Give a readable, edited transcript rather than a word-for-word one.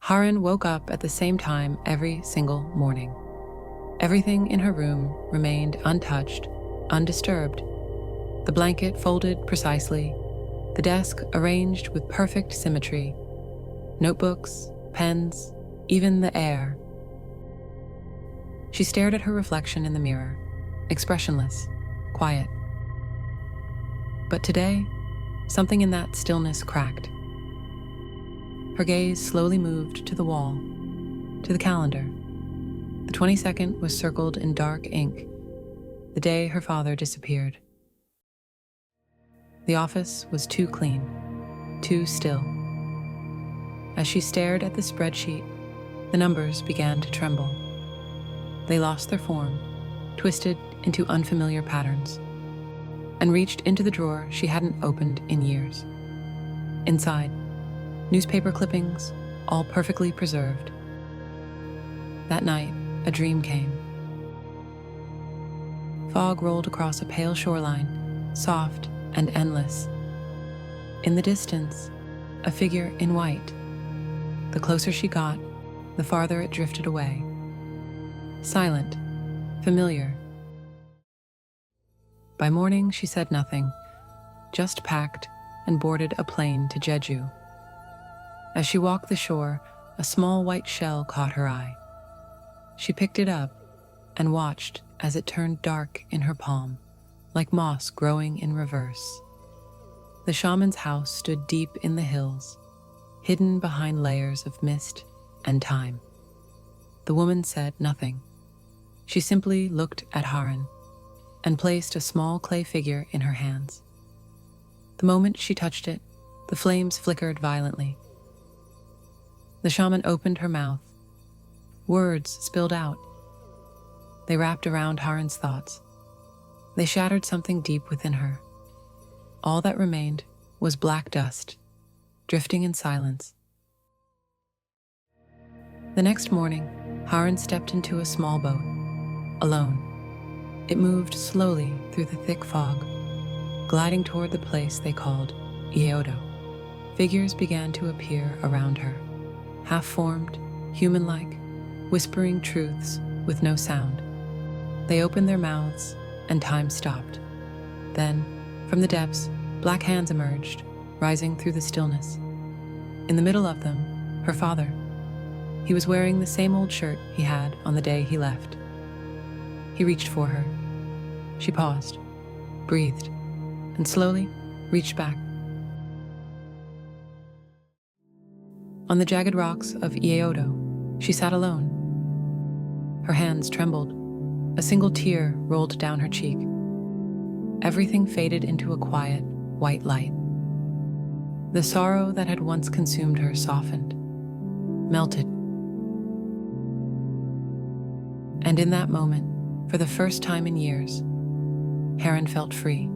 Haran woke up at the same time every single morning. Everything in her room remained untouched, undisturbed. The blanket folded precisely, the desk arranged with perfect symmetry, notebooks, pens, even the air. She stared at her reflection in the mirror, expressionless, quiet. But today, something in that stillness cracked. Her gaze slowly moved to the wall, to the calendar. The 22nd was circled in dark ink, the day her father disappeared. The office was too clean, too still. As she stared at the spreadsheet, the numbers began to tremble. They lost their form, twisted into unfamiliar patterns, and reached into the drawer she hadn't opened in years. Inside, newspaper clippings, all perfectly preserved. That night, a dream came. Fog rolled across a pale shoreline, soft and endless. In the distance, a figure in white. The closer she got, the farther it drifted away. Silent, familiar. By morning, she said nothing, just packed and boarded a plane to Jeju. As she walked the shore, a small white shell caught her eye. She picked it up and watched as it turned dark in her palm, like moss growing in reverse. The shaman's house stood deep in the hills, hidden behind layers of mist and time. The woman said nothing. She simply looked at Haran and placed a small clay figure in her hands. The moment she touched it, the flames flickered violently. The shaman opened her mouth. Words spilled out. They wrapped around Haran's thoughts. They shattered something deep within her. All that remained was black dust, drifting in silence. The next morning, Haran stepped into a small boat, alone. It moved slowly through the thick fog, gliding toward the place they called Ieodo. Figures began to appear around her, half-formed, human-like, whispering truths with no sound. They opened their mouths, and time stopped. Then, from the depths, black hands emerged, rising through the stillness. In the middle of them, her father. He was wearing the same old shirt he had on the day he left. He reached for her. She paused, breathed, and slowly reached back. On the jagged rocks of Ieodo, she sat alone. Her hands trembled. A single tear rolled down her cheek. Everything faded into a quiet, white light. The sorrow that had once consumed her softened, melted. And in that moment, for the first time in years, Haran felt free.